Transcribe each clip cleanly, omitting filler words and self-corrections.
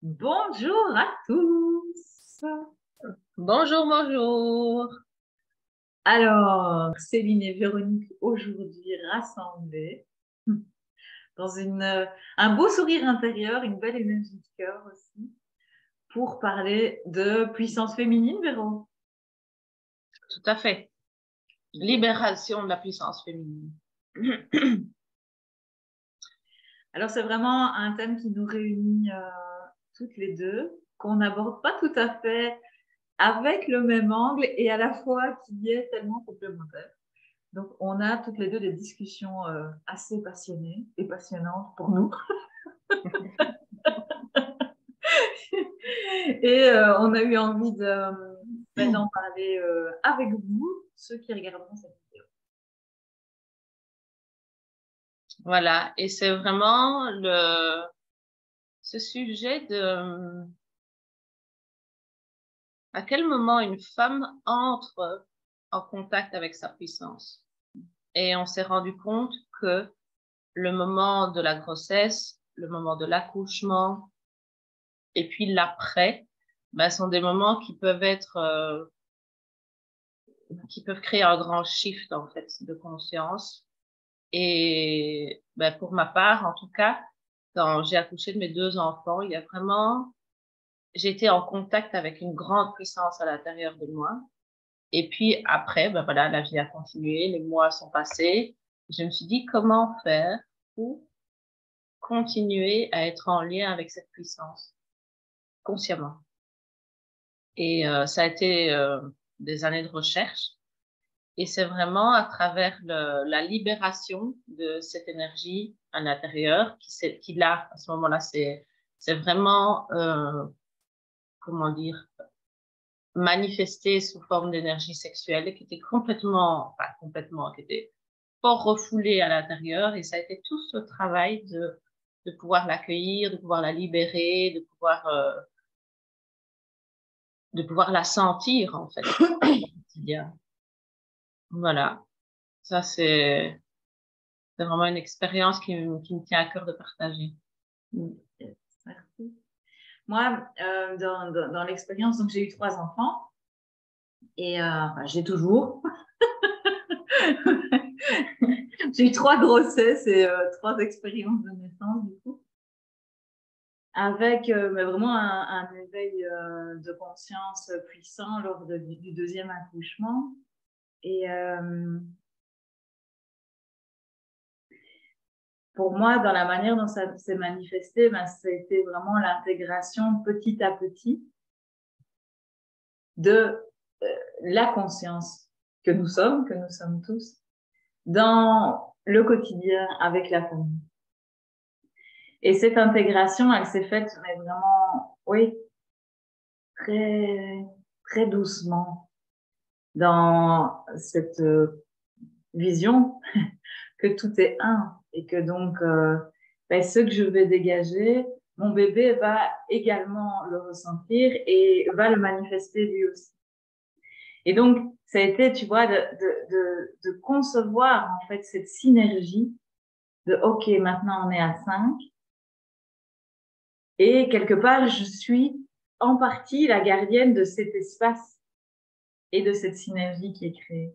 Bonjour à tous. Bonjour, bonjour. Alors, Céline et Véronique aujourd'hui rassemblées dans un beau sourire intérieur, une belle énergie de cœur aussi, pour parler de puissance féminine, Véro. Tout à fait. Libération de la puissance féminine. Alors, c'est vraiment un thème qui nous réunit toutes les deux, qu'on n'aborde pas tout à fait avec le même angle et à la fois qui est tellement complémentaire. Donc, on a toutes les deux des discussions assez passionnées et passionnantes pour nous. Et on a eu envie d'en parler avec vous, ceux qui regarderont cette vidéo. Voilà, et c'est vraiment ce sujet de à quel moment une femme entre en contact avec sa puissance. Et on s'est rendu compte que le moment de la grossesse, le moment de l'accouchement et puis l'après, sont des moments qui peuvent qui peuvent créer un grand shift en fait de conscience. Et pour ma part, en tout cas, quand j'ai accouché de mes 2 enfants, j'ai été en contact avec une grande puissance à l'intérieur de moi. Et puis après, voilà, la vie a continué, les mois sont passés. Je me suis dit comment faire pour continuer à être en lien avec cette puissance consciemment. Et ça a été des années de recherche. Et c'est vraiment à travers la libération de cette énergie à l'intérieur qui là, à ce moment-là, c'est vraiment, comment dire, manifesté sous forme d'énergie sexuelle et qui était qui était fort refoulée à l'intérieur. Et ça a été tout ce travail de pouvoir l'accueillir, de pouvoir la libérer, de pouvoir la sentir, en fait, au quotidien. Voilà. Ça, c'est vraiment une expérience qui me tient à cœur de partager. Merci. Moi, dans l'expérience, donc j'ai eu 3 enfants et j'ai toujours. J'ai eu 3 grossesses et 3 expériences de naissance du coup. Avec mais vraiment un éveil de conscience puissant lors du 2e accouchement. Et pour moi, dans la manière dont ça s'est manifesté, c'était vraiment l'intégration petit à petit de la conscience que nous sommes tous, dans le quotidien avec la famille. Et cette intégration, elle s'est faite, mais vraiment, oui, très, très doucement, dans cette vision que tout est un et que donc ce que je vais dégager, mon bébé va également le ressentir et va le manifester lui aussi. Et donc, ça a été, tu vois, de concevoir en fait cette synergie de OK, maintenant on est à 5 et quelque part, je suis en partie la gardienne de cet espace et de cette synergie qui est créée.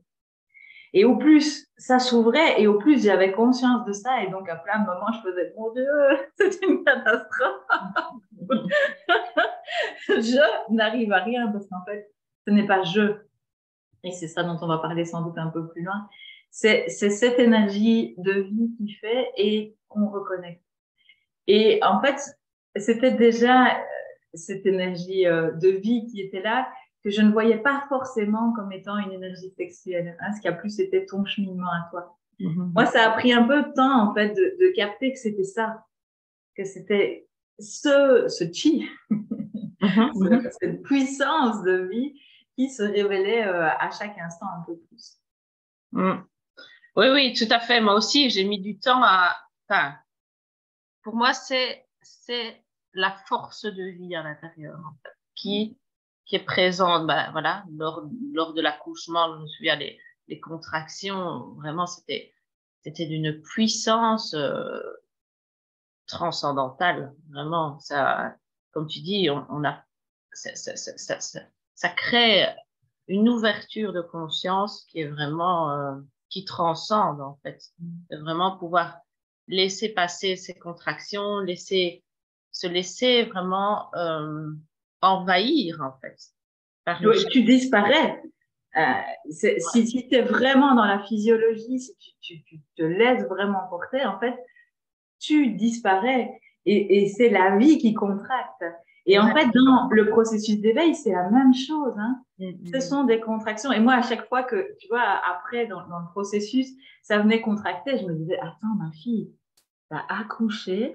Et au plus ça s'ouvrait et au plus j'avais conscience de ça et donc à plein de moments je faisais mon Dieu, c'est une catastrophe. Je n'arrive à rien parce qu'en fait ce n'est pas je, et c'est ça dont on va parler sans doute un peu plus loin, c'est cette énergie de vie qui fait et qu'on reconnaît. Et en fait c'était déjà cette énergie de vie qui était là, que je ne voyais pas forcément comme étant une énergie sexuelle, hein, ce qui a plus été ton cheminement à toi. Moi, ça a pris un peu de temps, en fait, de capter que c'était ça, que c'était ce chi, cette puissance de vie qui se révélait à chaque instant un peu plus. Oui, oui, tout à fait. Moi aussi, j'ai mis du temps pour moi, c'est la force de vie à l'intérieur, en fait, qui est présente, voilà, lors de l'accouchement. Je me souviens les contractions, vraiment, c'était d'une puissance transcendantale, vraiment. Ça, comme tu dis, ça crée une ouverture de conscience qui est vraiment, qui transcende en fait. De vraiment pouvoir laisser passer ces contractions, se laisser vraiment envahir en fait. Oui, tu disparais. Si tu es vraiment dans la physiologie, si tu te laisses vraiment porter, en fait, tu disparais. Et c'est la vie qui contracte. Et en fait, dans le processus d'éveil, c'est la même chose. Hein. Ce sont des contractions. Et moi, à chaque fois que, tu vois, après, dans le processus, ça venait contracter, je me disais, attends, ma fille, t'as accouché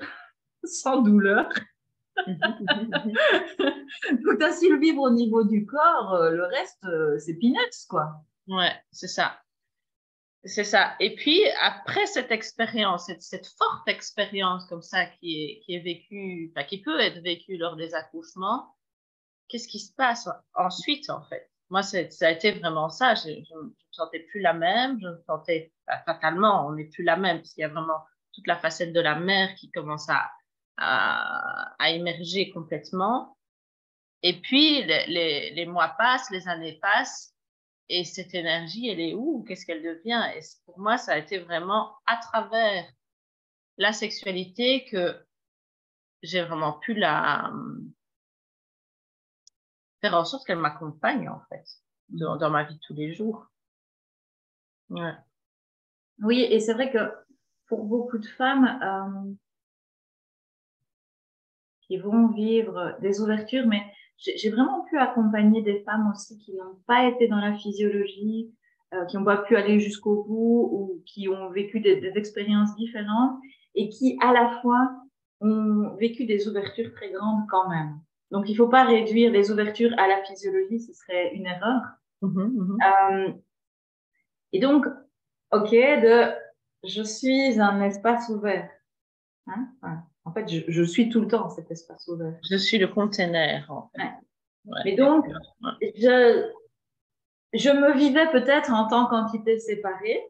sans douleur. Donc, t'as su le vivre au niveau du corps. Le reste, c'est peanuts, quoi. Ouais, c'est ça. C'est ça. Et puis, après cette expérience, cette forte expérience comme ça qui est vécue, enfin, qui peut être vécue lors des accouchements, qu'est-ce qui se passe ensuite, en fait? Moi, ça a été vraiment ça. Je ne me sentais plus la même. Je me sentais, fatalement, on n'est plus la même, parce qu'il y a vraiment toute la facette de la mère qui commence à émerger complètement. Et puis, les mois passent, les années passent. Et cette énergie, elle est où? Qu'est-ce qu'elle devient? Et pour moi, ça a été vraiment à travers la sexualité que j'ai vraiment pu faire en sorte qu'elle m'accompagne, en fait, dans ma vie de tous les jours. Ouais. Oui, et c'est vrai que pour beaucoup de femmes qui vont vivre des ouvertures, mais j'ai vraiment pu accompagner des femmes aussi qui n'ont pas été dans la physiologie, qui n'ont pas pu aller jusqu'au bout ou qui ont vécu des expériences différentes et qui, à la fois, ont vécu des ouvertures très grandes quand même. Donc, il ne faut pas réduire les ouvertures à la physiologie, ce serait une erreur. Et donc, OK, je suis un espace ouvert. Hein, voilà. En fait, je suis tout le temps cet espace ouvert. Je suis le container, en fait. Ouais. Ouais. Mais donc, je me vivais peut-être en tant qu'entité séparée.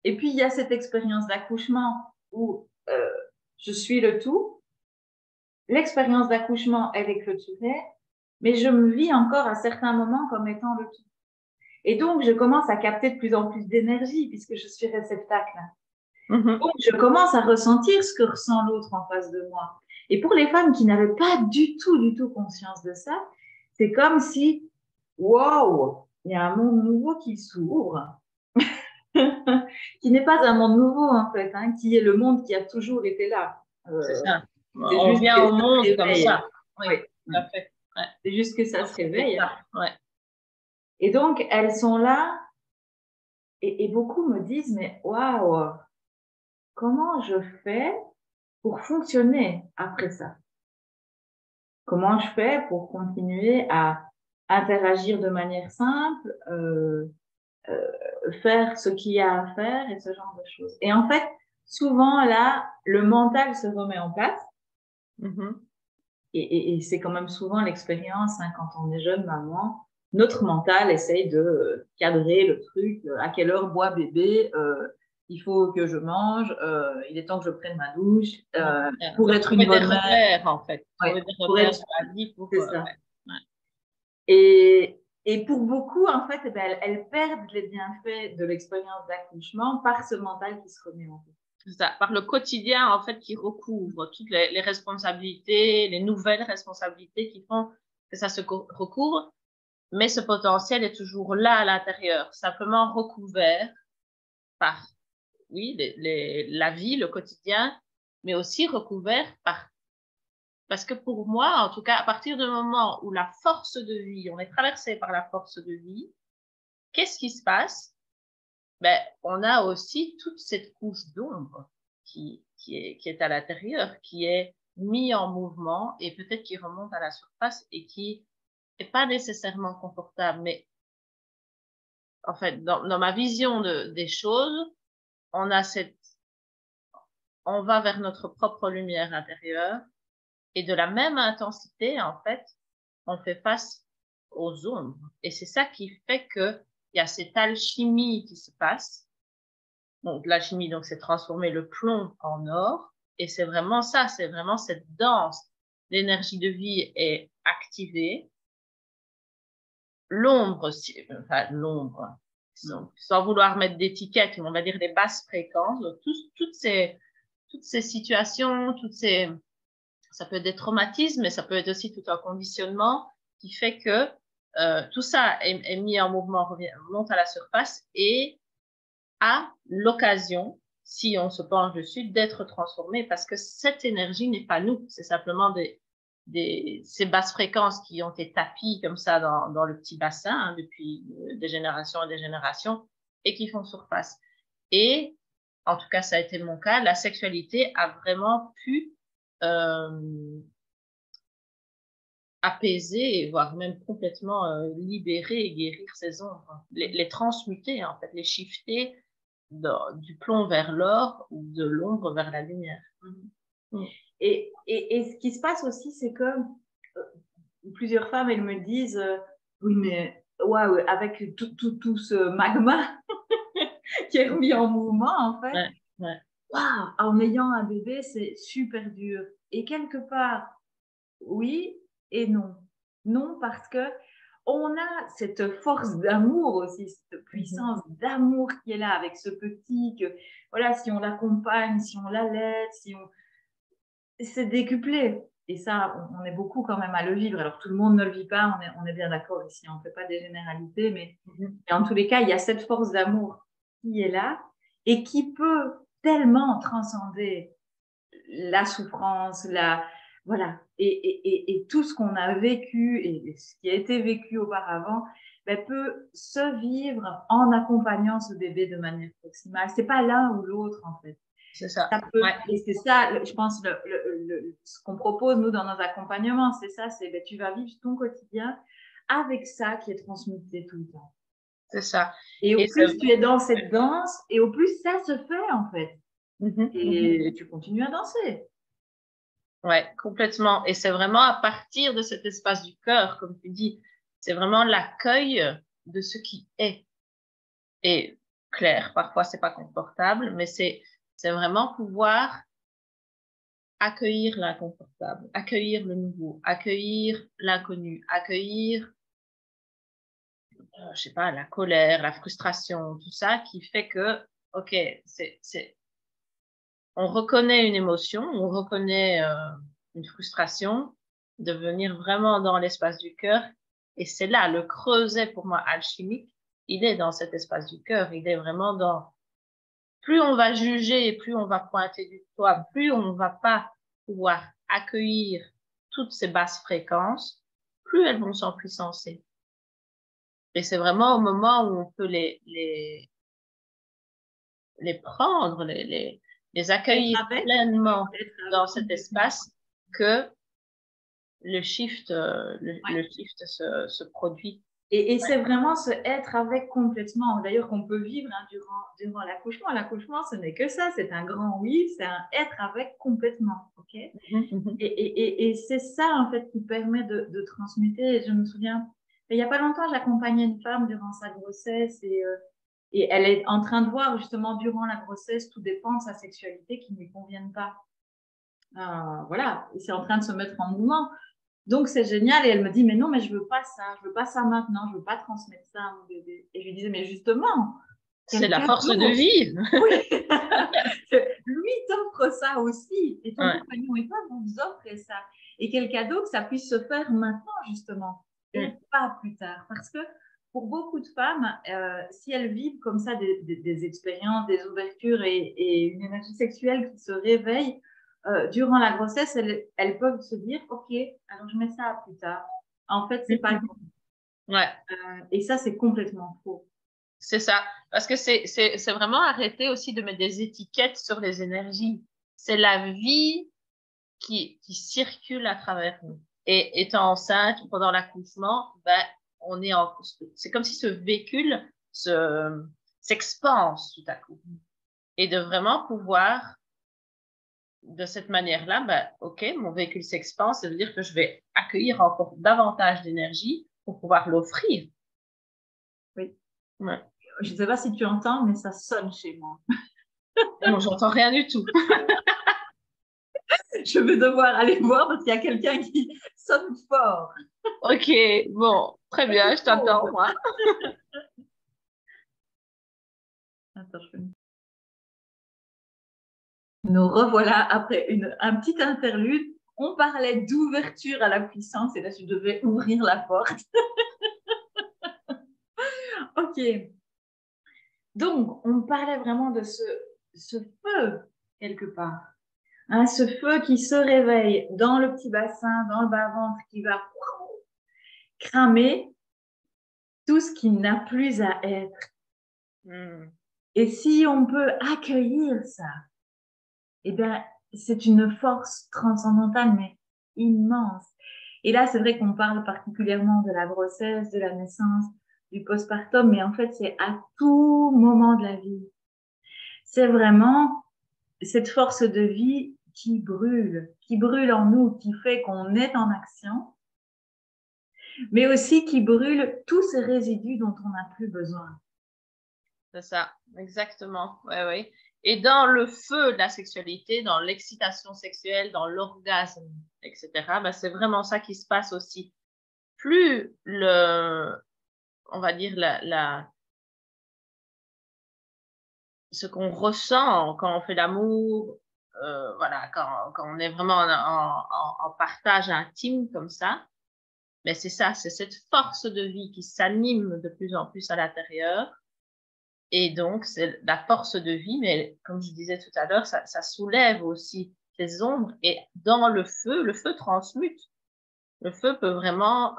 Et puis, il y a cette expérience d'accouchement où je suis le tout. L'expérience d'accouchement, elle est clôturée, mais je me vis encore à certains moments comme étant le tout. Et donc, je commence à capter de plus en plus d'énergie puisque je suis réceptacle. Donc, je commence à ressentir ce que ressent l'autre en face de moi. Et pour les femmes qui n'avaient pas du tout conscience de ça, c'est comme si, waouh, il y a un monde nouveau qui s'ouvre, qui n'est pas un monde nouveau en fait, hein, qui est le monde qui a toujours été là. C'est ça. On vient au monde comme ça. Oui, tout à fait. Ouais. C'est juste que ça se réveille. Ouais. Et donc, elles sont là et beaucoup me disent, mais waouh, comment je fais pour fonctionner après ça? Comment je fais pour continuer à interagir de manière simple, faire ce qu'il y a à faire et ce genre de choses. Et en fait, souvent là, le mental se remet en place. Et c'est quand même souvent l'expérience, hein, quand on est jeune maman, notre mental essaye de cadrer le truc, à quelle heure boit bébé, il faut que je mange, il est temps que je prenne ma douche, pour être une bonne mère. En fait. Ouais, pour être sur la vie. C'est ça. Et pour beaucoup, en fait, elles perdent les bienfaits de l'expérience d'accouchement par ce mental qui se remet en place. C'est ça, par le quotidien, en fait, qui recouvre toutes les responsabilités, les nouvelles responsabilités qui font que ça se recouvre, mais ce potentiel est toujours là à l'intérieur, simplement recouvert par, oui, la vie, le quotidien, mais aussi recouvert parce que pour moi, en tout cas, à partir du moment où la force de vie, on est traversé par la force de vie, qu'est-ce qui se passe? Ben, on a aussi toute cette couche d'ombre qui est à l'intérieur, qui est mis en mouvement et peut-être qui remonte à la surface et qui n'est pas nécessairement confortable. Mais en fait, dans ma vision des choses, on va vers notre propre lumière intérieure et de la même intensité, en fait, on fait face aux ombres. Et c'est ça qui fait qu'il y a cette alchimie qui se passe. Donc, l'alchimie, donc, c'est transformer le plomb en or. Et c'est vraiment ça, c'est vraiment cette danse l'énergie de vie est activée. L'ombre, enfin l'ombre, sans vouloir mettre d'étiquette, mais on va dire les basses fréquences, donc toutes ces situations, ça peut être des traumatismes, mais ça peut être aussi tout un conditionnement qui fait que tout ça est mis en mouvement, monte à la surface et a l'occasion, si on se penche dessus, d'être transformé parce que cette énergie n'est pas nous, c'est simplement ces basses fréquences qui ont été tapies comme ça dans le petit bassin hein, depuis des générations et des générations et qui font surface. Et en tout cas, ça a été mon cas, la sexualité a vraiment pu apaiser, voire même complètement libérer et guérir ces ombres, les transmuter en fait, les shifter du plomb vers l'or ou de l'ombre vers la lumière. Mmh. Et ce qui se passe aussi, c'est que plusieurs femmes, elles me disent oui, mais waouh, avec tout ce magma qui est remis en mouvement, en fait, waouh, en ayant un bébé, c'est super dur. Et quelque part, oui et non. Non, parce que on a cette force d'amour aussi, cette puissance d'amour qui est là avec ce petit, que voilà, si on l'accompagne, si on l'allaite, c'est décuplé. Et ça, on est beaucoup quand même à le vivre. Alors, tout le monde ne le vit pas, on est bien d'accord ici, on ne fait pas des généralités, mais en tous les cas, il y a cette force d'amour qui est là et qui peut tellement transcender la souffrance, voilà, et tout ce qu'on a vécu et ce qui a été vécu auparavant, ben, peut se vivre en accompagnant ce bébé de manière proximale. C'est pas l'un ou l'autre, en fait. C'est ça. Et c'est ça, je pense, ce qu'on propose, nous, dans nos accompagnements, c'est ça, c'est ben, tu vas vivre ton quotidien avec ça qui est transmuté tout le temps. C'est ça. Et au plus tu es dans cette danse, et au plus ça se fait, en fait. Et tu continues à danser. Ouais, complètement. Et c'est vraiment à partir de cet espace du cœur, comme tu dis, c'est vraiment l'accueil de ce qui est. Et clair, parfois c'est pas confortable, mais c'est vraiment pouvoir accueillir l'inconfortable, accueillir le nouveau, accueillir l'inconnu, accueillir, je sais pas, la colère, la frustration, tout ça qui fait que, ok, on reconnaît une émotion, on reconnaît une frustration, de venir vraiment dans l'espace du cœur. Et c'est là, le creuset pour moi alchimique, il est dans cet espace du cœur, il est vraiment dans, plus on va juger, plus on va pointer du doigt, plus on ne va pas pouvoir accueillir toutes ces basses fréquences, plus elles vont s'empuissancer. Et c'est vraiment au moment où on peut les prendre, les accueillir pleinement dans cet espace que le shift, le shift se produit. Et c'est vraiment ce être avec complètement, d'ailleurs qu'on peut vivre hein, durant l'accouchement. L'accouchement, ce n'est que ça, c'est un grand oui, c'est un être avec complètement. Okay, et c'est ça, en fait, qui permet de transmuter. Et je me souviens, il n'y a pas longtemps, j'accompagnais une femme durant sa grossesse et elle est en train de voir justement durant la grossesse, tout dépend de sa sexualité qui ne lui convienne pas. Voilà, et c'est en train de se mettre en mouvement. Donc, c'est génial. Et elle me dit, mais non, mais je veux pas ça. Je veux pas ça maintenant. Je veux pas transmettre ça à mon bébé. Et je lui disais, mais justement. C'est la force de vie. Oui. Lui t'offre ça aussi. Et ton compagnon et toi vous offrez ça. Et quel cadeau que ça puisse se faire maintenant, justement. Et pas plus tard. Parce que pour beaucoup de femmes, si elles vivent comme ça des expériences, des ouvertures et une énergie sexuelle qui se réveille, durant la grossesse, elles peuvent se dire, OK, alors je mets ça à plus tard. En fait, c'est pas le ouais. Et ça, c'est complètement faux. C'est ça. Parce que c'est vraiment arrêter aussi de mettre des étiquettes sur les énergies. C'est la vie qui circule à travers nous. Et étant enceinte pendant l'accouchement, ben, c'est comme si ce véhicule s'expanse tout à coup. Et de vraiment pouvoir de cette manière-là, ben, OK, mon véhicule s'expanse, ça veut dire que je vais accueillir encore davantage d'énergie pour pouvoir l'offrir. Oui. Ouais. Je ne sais pas si tu entends, mais ça sonne chez moi. Non, j'entends rien du tout. Je vais devoir aller voir parce qu'il y a quelqu'un qui sonne fort. Ok, bon, très bien, je t'attends, moi. Attends, Nous revoilà après un petit interlude. On parlait d'ouverture à la puissance et là, je devais ouvrir la porte. Ok. Donc, on parlait vraiment de ce feu, quelque part. Hein, ce feu qui se réveille dans le petit bassin, dans le bas-ventre, qui va cramer tout ce qui n'a plus à être. Et si on peut accueillir ça, eh bien, c'est une force transcendantale, mais immense. Et là, c'est vrai qu'on parle particulièrement de la grossesse, de la naissance, du postpartum, mais en fait, c'est à tout moment de la vie. C'est vraiment cette force de vie qui brûle en nous, qui fait qu'on est en action, mais aussi qui brûle tous ces résidus dont on n'a plus besoin. C'est ça, exactement. Ouais, ouais. Et dans le feu de la sexualité, dans l'excitation sexuelle, dans l'orgasme, etc., ben, c'est vraiment ça qui se passe aussi. Plus on va dire, ce qu'on ressent quand on fait l'amour, voilà, quand on est vraiment en partage intime comme ça, mais c'est ça, c'est cette force de vie qui s'anime de plus en plus à l'intérieur. Et donc, c'est la force de vie, mais comme je disais tout à l'heure, ça soulève aussi les ombres. Et dans le feu transmute. Le feu peut vraiment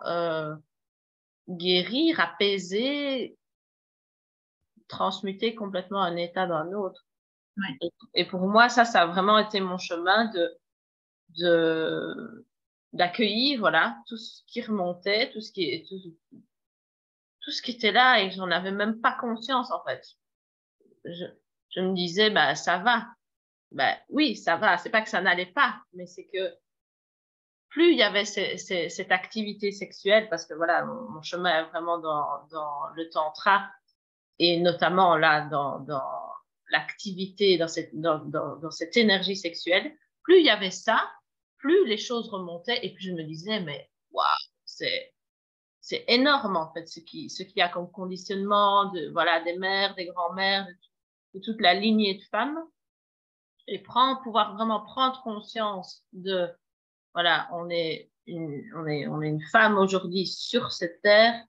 guérir, apaiser, transmuter complètement un état dans un autre. Ouais. Et pour moi, ça a vraiment été mon chemin d'accueillir, voilà, tout ce qui remontait, tout ce qui était là et j'en avais même pas conscience, en fait. Je me disais, bah, ça va. Ben, oui, ça va. C'est pas que ça n'allait pas, mais c'est que plus il y avait cette activité sexuelle, parce que voilà, mon chemin est vraiment dans le tantra, et notamment là, dans l'activité, dans cette énergie sexuelle, plus il y avait ça, plus les choses remontaient, et puis je me disais, mais waouh, c'est énorme en fait, ce qu'il y a comme conditionnement voilà, des mères, des grands-mères, de toute la lignée de femmes, et pouvoir vraiment prendre conscience de, voilà, on est une femme aujourd'hui sur cette terre,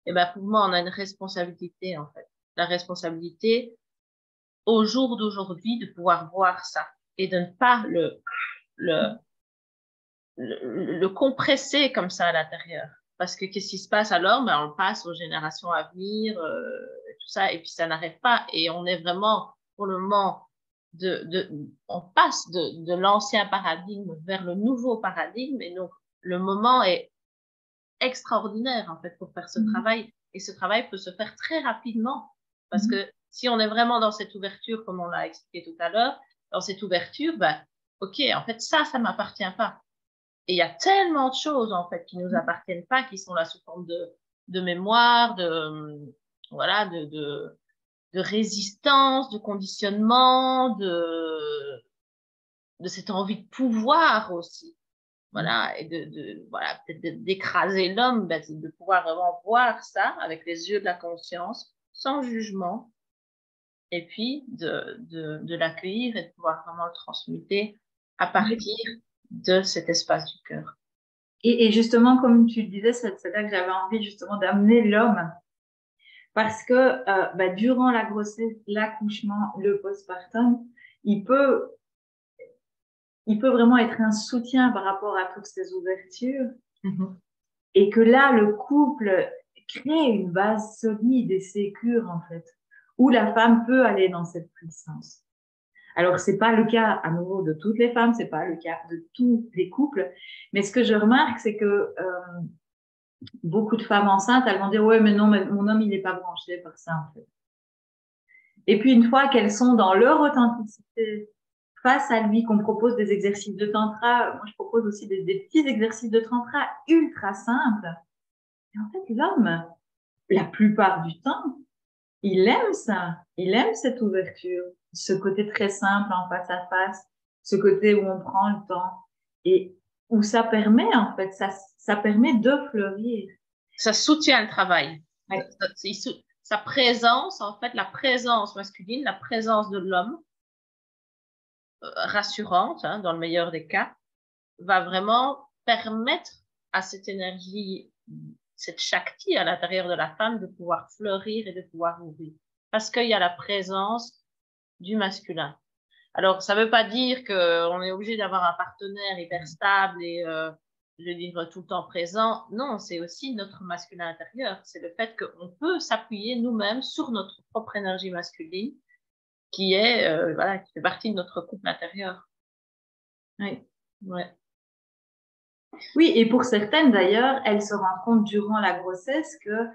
et ben pour moi, on a une responsabilité, en fait. La responsabilité, au jour d'aujourd'hui, de pouvoir voir ça et de ne pas le compresser comme ça à l'intérieur. Parce que qu'est-ce qui se passe alors? Ben, on passe aux générations à venir, tout ça, et puis ça n'arrête pas. Et on est vraiment, pour le moment, on passe de l'ancien paradigme vers le nouveau paradigme. Et donc, le moment est extraordinaire, en fait, pour faire ce travail. Et ce travail peut se faire très rapidement. Parce que si on est vraiment dans cette ouverture, comme on l'a expliqué tout à l'heure, dans cette ouverture, ben, OK, en fait, ça m'appartient pas. Et il y a tellement de choses, en fait, qui nous appartiennent pas, qui sont là sous forme de mémoire, voilà, de résistance, de conditionnement, de cette envie de pouvoir aussi. Voilà, et voilà, peut-être d'écraser l'homme, ben, de pouvoir vraiment voir ça avec les yeux de la conscience, sans jugement, et puis de l'accueillir et de pouvoir vraiment le transmuter à partir de cet espace du cœur. Et justement, comme tu le disais, c'est là que j'avais envie justement d'amener l'homme. Parce que bah, durant la grossesse, l'accouchement, le postpartum, il peut vraiment être un soutien par rapport à toutes ces ouvertures. Et que là, le couple crée une base solide et sécure, en fait, où la femme peut aller dans cette puissance. Alors, c'est pas le cas, à nouveau, de toutes les femmes, c'est pas le cas de tous les couples, mais ce que je remarque, c'est que beaucoup de femmes enceintes, elles vont dire, ouais, mais non, mais mon homme, il n'est pas branché par ça, en fait. Et puis, une fois qu'elles sont dans leur authenticité, face à lui, qu'on propose des exercices de tantra, moi, je propose aussi des petits exercices de tantra ultra simples. Et en fait, l'homme, la plupart du temps, il aime ça. Il aime cette ouverture, ce côté très simple en face à face, ce côté où on prend le temps et où ça permet, en fait, ça permet de fleurir. Ça soutient le travail. Ouais. Sa présence, en fait, la présence masculine, la présence de l'homme, rassurante, hein, dans le meilleur des cas, va vraiment permettre à cette énergie, cette Shakti à l'intérieur de la femme de pouvoir fleurir et de pouvoir ouvrir. Parce qu'il y a la présence du masculin. Alors, ça ne veut pas dire qu'on est obligé d'avoir un partenaire hyper stable et, je veux dire, tout le temps présent. Non, c'est aussi notre masculin intérieur. C'est le fait qu'on peut s'appuyer nous-mêmes sur notre propre énergie masculine qui est, voilà, qui fait partie de notre couple intérieur. Oui. Ouais. Oui, et pour certaines d'ailleurs, elles se rendent compte durant la grossesse que,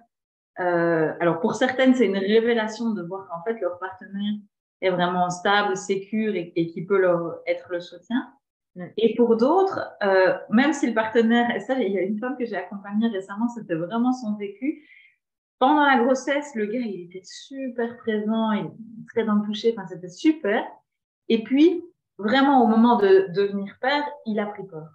alors pour certaines, c'est une révélation de voir qu'en fait leur partenaire est vraiment stable, sécure et qui peut leur être le soutien. Et pour d'autres, même si le partenaire, et ça, il y a une femme que j'ai accompagnée récemment, c'était vraiment son vécu. Pendant la grossesse, le gars, il était super présent, il était très dans le toucher, enfin, c'était super. Et puis, vraiment, au moment de devenir père, il a pris peur.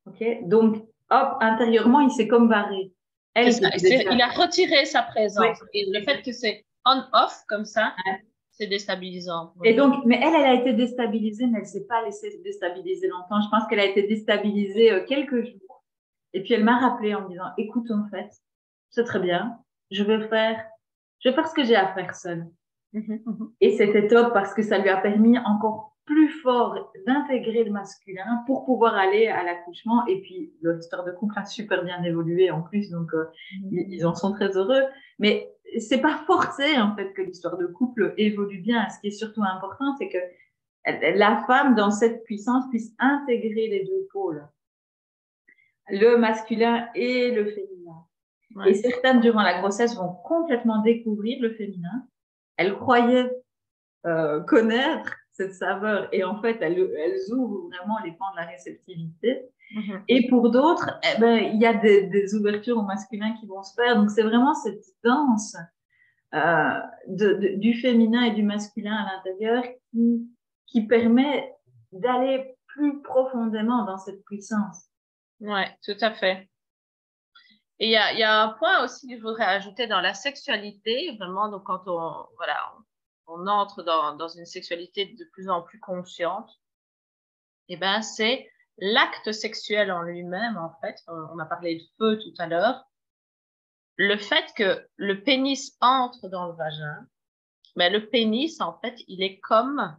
Ok, donc, hop, intérieurement, il s'est comme barré. Elle, il a retiré sa présence. Oui. Et le fait que c'est on-off comme ça, ouais. C'est déstabilisant. Et donc, mais elle a été déstabilisée, mais elle ne s'est pas laissée déstabiliser longtemps. Je pense qu'elle a été déstabilisée quelques jours. Et puis, elle m'a rappelé en me disant, écoute, en fait, c'est très bien. Je vais faire ce que j'ai à faire seule. Et c'était top parce que ça lui a permis encore plus fort d'intégrer le masculin pour pouvoir aller à l'accouchement. Et puis, leur histoire de couple a super bien évolué en plus, donc ils en sont très heureux. Mais c'est pas forcé, en fait, que l'histoire de couple évolue bien. Ce qui est surtout important, c'est que la femme, dans cette puissance, puisse intégrer les deux pôles, le masculin et le féminin. Ouais. Et certaines, durant la grossesse, vont complètement découvrir le féminin. Elles croyaient connaître cette saveur et en fait, elles ouvrent vraiment les pans de la réceptivité. Et pour d'autres, eh ben, il y a des ouvertures au masculin qui vont se faire. Donc, c'est vraiment cette danse du féminin et du masculin à l'intérieur qui permet d'aller plus profondément dans cette puissance. Oui, tout à fait. Et il y a un point aussi que je voudrais ajouter dans la sexualité, vraiment, donc quand on entre dans une sexualité de plus en plus consciente, et ben c'est l'acte sexuel en lui-même, en fait. On a parlé de feu tout à l'heure. Le fait que le pénis entre dans le vagin, mais le pénis, en fait, il est comme,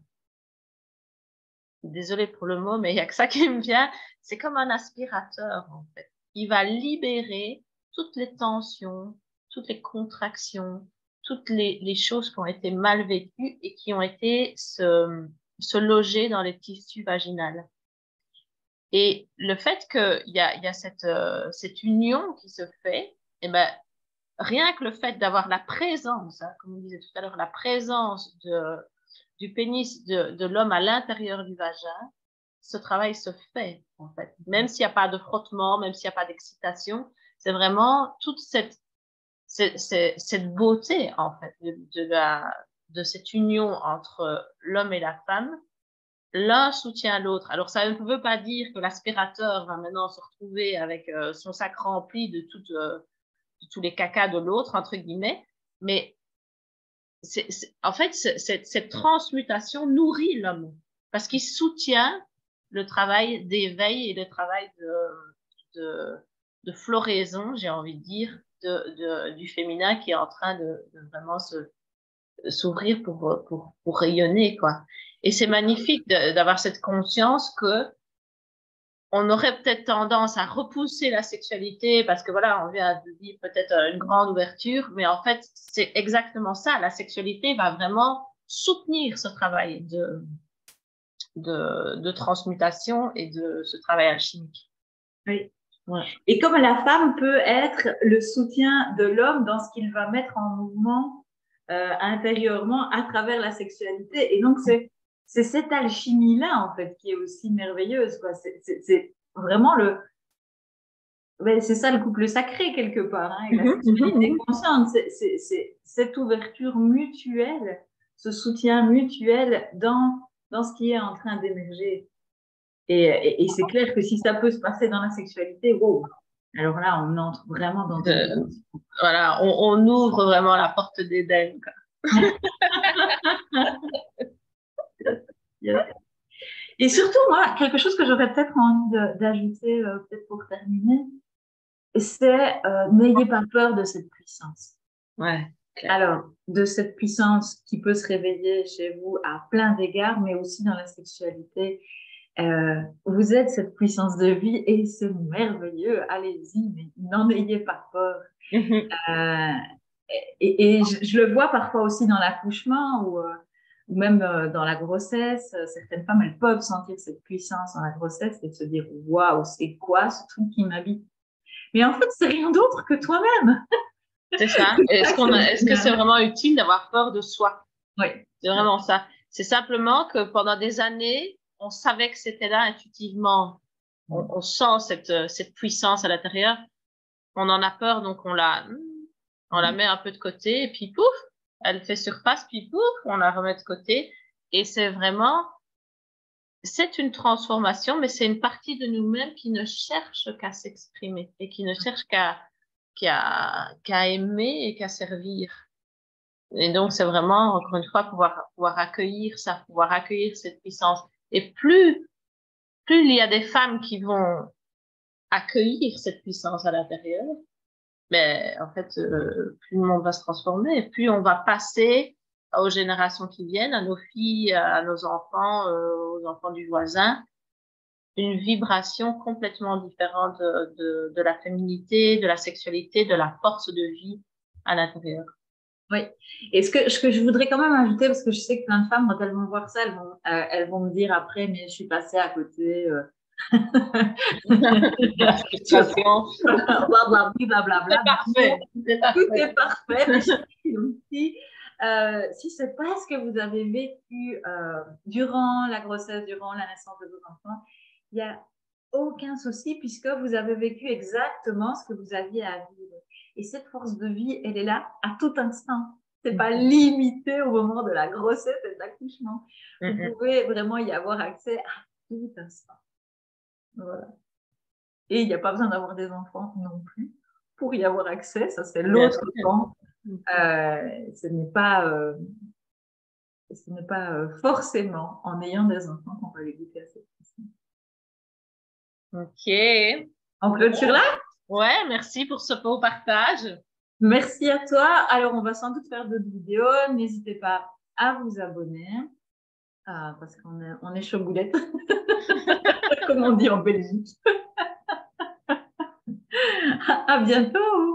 désolée pour le mot, mais il n'y a que ça qui me vient, c'est comme un aspirateur, en fait. Il va libérer toutes les tensions, toutes les contractions, toutes les choses qui ont été mal vécues et qui ont été se loger dans les tissus vaginaux. Et le fait qu'il y a cette union qui se fait, eh ben, rien que le fait d'avoir la présence, hein, comme on disait tout à l'heure, la présence du pénis de l'homme à l'intérieur du vagin, ce travail se fait, en fait. Même s'il n'y a pas de frottement, même s'il n'y a pas d'excitation, c'est vraiment toute cette beauté, en fait, de cette union entre l'homme et la femme. L'un soutient l'autre. Alors, ça ne veut pas dire que l'aspirateur va maintenant se retrouver avec son sac rempli de tous les cacas de l'autre, entre guillemets, mais en fait, cette transmutation nourrit l'homme parce qu'il soutient le travail d'éveil et le travail de floraison, j'ai envie de dire, du féminin qui est en train de vraiment s'ouvrir pour rayonner, quoi. Et c'est magnifique d'avoir cette conscience que on aurait peut-être tendance à repousser la sexualité parce que voilà, on vient de vivre peut-être une grande ouverture, mais en fait, c'est exactement ça. La sexualité va vraiment soutenir ce travail de transmutation et de ce travail alchimique. Oui. Ouais. Et comme la femme peut être le soutien de l'homme dans ce qu'il va mettre en mouvement intérieurement à travers la sexualité. Et donc, c'est cette alchimie-là, en fait, qui est aussi merveilleuse, quoi. C'est vraiment c'est ça le couple sacré, quelque part, hein, et la sexualité consciente. C'est cette ouverture mutuelle, ce soutien mutuel dans dans ce qui est en train d'émerger. Et c'est clair que si ça peut se passer dans la sexualité, wow, alors là, on entre vraiment dans une dimension. Voilà, on ouvre vraiment la porte d'Éden. Et surtout, moi, quelque chose que j'aurais peut-être envie d'ajouter, peut-être pour terminer, c'est n'ayez pas peur de cette puissance. Ouais, clair. Alors, de cette puissance qui peut se réveiller chez vous à plein d'égards, mais aussi dans la sexualité. Vous êtes cette puissance de vie et c'est merveilleux. Allez-y, mais n'en ayez pas peur. Et je le vois parfois aussi dans l'accouchement ou même dans la grossesse. Certaines femmes, elles peuvent sentir cette puissance dans la grossesse et se dire waouh, c'est quoi ce truc qui m'habite? Mais en fait, c'est rien d'autre que toi-même. C'est ça. Est-ce que c'est vraiment utile d'avoir peur de soi? Oui. C'est vraiment ça. C'est simplement que pendant des années, on savait que c'était là intuitivement. On sent cette puissance à l'intérieur. On en a peur, donc on la met un peu de côté et puis pouf, elle fait surface, puis pouf, on la remet de côté. Et c'est une transformation, mais c'est une partie de nous-mêmes qui ne cherche qu'à s'exprimer et qui ne cherche qu'à aimer et qu'à servir. Et donc, c'est vraiment, encore une fois, pouvoir accueillir ça, pouvoir accueillir cette puissance. Et plus il y a des femmes qui vont accueillir cette puissance à l'intérieur, mais en fait, plus le monde va se transformer, plus on va passer aux générations qui viennent, à nos filles, à nos enfants, aux enfants du voisin, une vibration complètement différente de la féminité, de la sexualité, de la force de vie à l'intérieur. Oui. Et ce que je voudrais quand même ajouter, parce que je sais que plein de femmes, quand elles vont voir ça, elles vont me dire après, mais je suis passée à côté. La frustration. Blablabla. Parfait. Tout est parfait. Mais si c'est pas ce que vous avez vécu durant la grossesse, durant la naissance de vos enfants, il n'y a aucun souci puisque vous avez vécu exactement ce que vous aviez à vivre. Et cette force de vie, elle est là à tout instant. C'est pas limité au moment de la grossesse et de l'accouchement. Vous pouvez vraiment y avoir accès à tout instant. Voilà. Et il n'y a pas besoin d'avoir des enfants non plus pour y avoir accès. Ça, c'est l'autre point. Ce n'est pas forcément en ayant des enfants qu'on va les goûter à cette façon. Ok. On clôture là? Ouais, merci pour ce beau partage. Merci à toi. Alors, on va sans doute faire d'autres vidéos. N'hésitez pas à vous abonner parce qu'on est chaud boulette, comme on dit en Belgique. À bientôt.